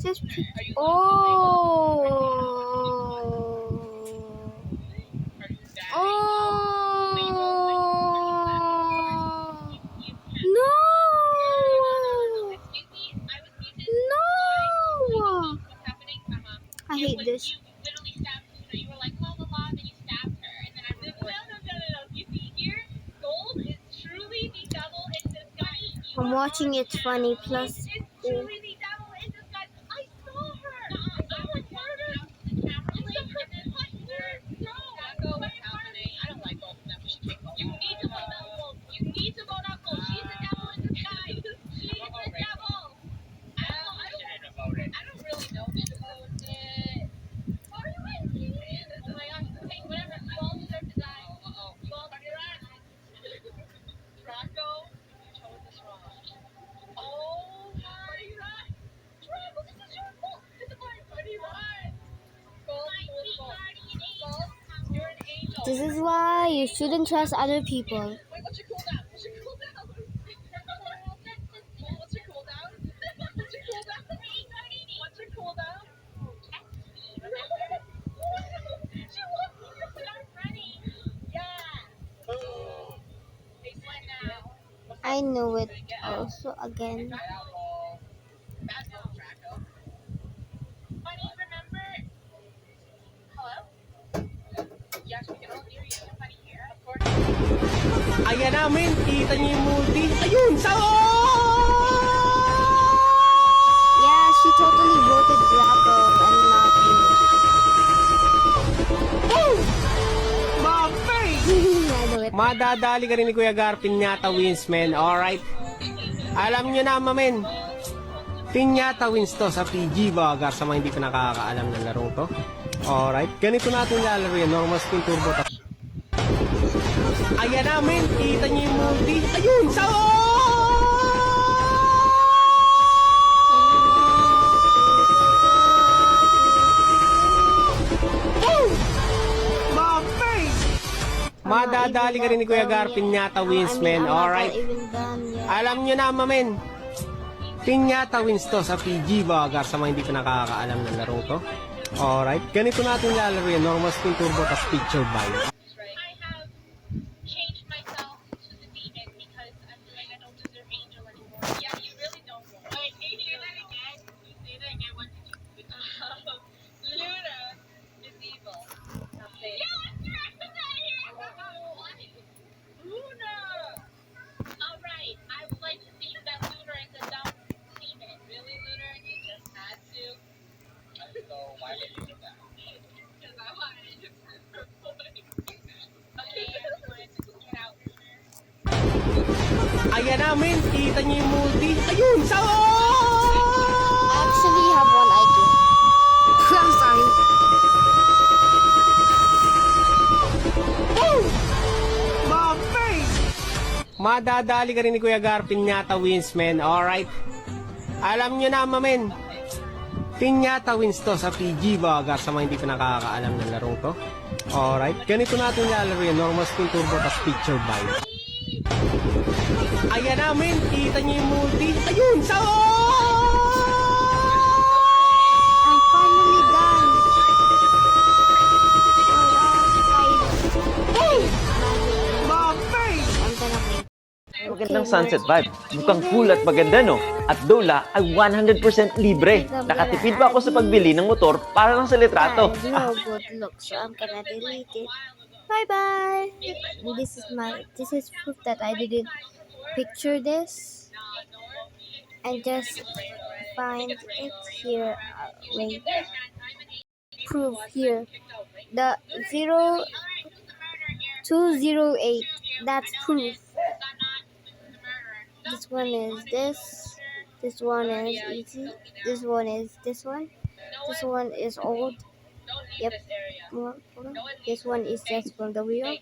This oh. No. No. I hate this. I'm watching It's Funny Plus. This is why you shouldn't trust other people. I know it also again. Ayan namin, kita niyo yung multi. Ayun, sao! Yeah, she totally voted Draco and not you. Mapay! I know it. Madadali ka rin ni Kuya Gar, Piñata wins, men. Alright. Alam nyo na, mamen. Piñata wins to sa PG Gar sa mga hindi pa nakakaalam ng larong to. Alright. Ganito natin lalaro yan. Normal spin turbo. Ayan namin, kita niyo yung multi. Ayun, sao! Madadali ka rin ni Kuya Gar, Piñata wins, men. Alright. Alam nyo na, mamen. Piñata wins to sa PG Gar sa mga hindi pa nakakaalam ng larong to. Alright. Ganito natin lalaro yan. Normal spin turbo tas picture buy. Ayan namin, kita niyo yung multi. Ayun, sao! I actually have one idea. I'm sorry. Mapay! Madadali ka rin ni Kuya Gar, Piñata wins, men. Alright. Alam nyo na, mamen. Piñata wins to sa PG Gar sa mga hindi pa nakakaalam ng larong to. Alright. Ganito natin lalaro yan. Normal spin turbo tas picture buy. Ayan namin, kita niyo yung multi. Ayun, sao! I'm finally done. Mapay! I'm gonna wait. Magandang sunset vibe. Mukhang cool at maganda, no? At Dola ay 100% libre. Nakatipid pa ako sa pagbili ng motor para lang sa litrato. There's no good look, so I'm gonna delete it. Bye bye. This is proof that I didn't picture this. And just find it here. Wait. Proof here. The 0208. That's proof. This one is this. This one is easy. This one is this one. This one is old. Yep. Hold on. This one is just from the wheel.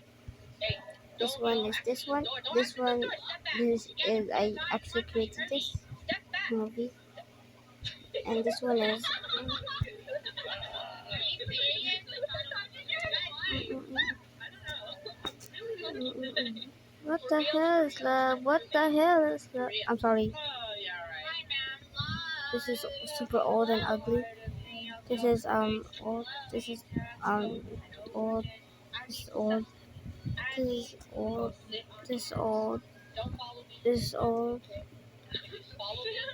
This one is this one. This one is I actually created this movie. And this one is what the hell is love? What the hell is love? I'm sorry. This is super old and ugly. This is old. This is old. This is old. This is old. This is old. This is old.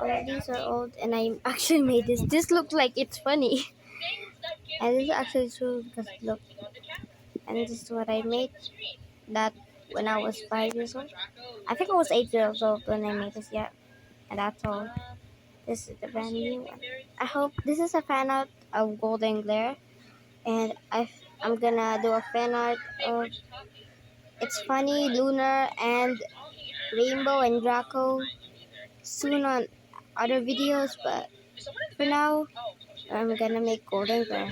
All of these are old, and I actually made this. This looks like it's funny, and this is actually true because look. And this is what I made. That when I was 5 years old. I think I was 8 years old when I made this. Yeah, and that's all. This is the brand new one. I hope this is a fan art of Golden Glare, and I'm gonna do a fan art of It's Funny, Lunar, and Rainbow and Draco soon on other videos. But for now, I'm gonna make Golden Glare.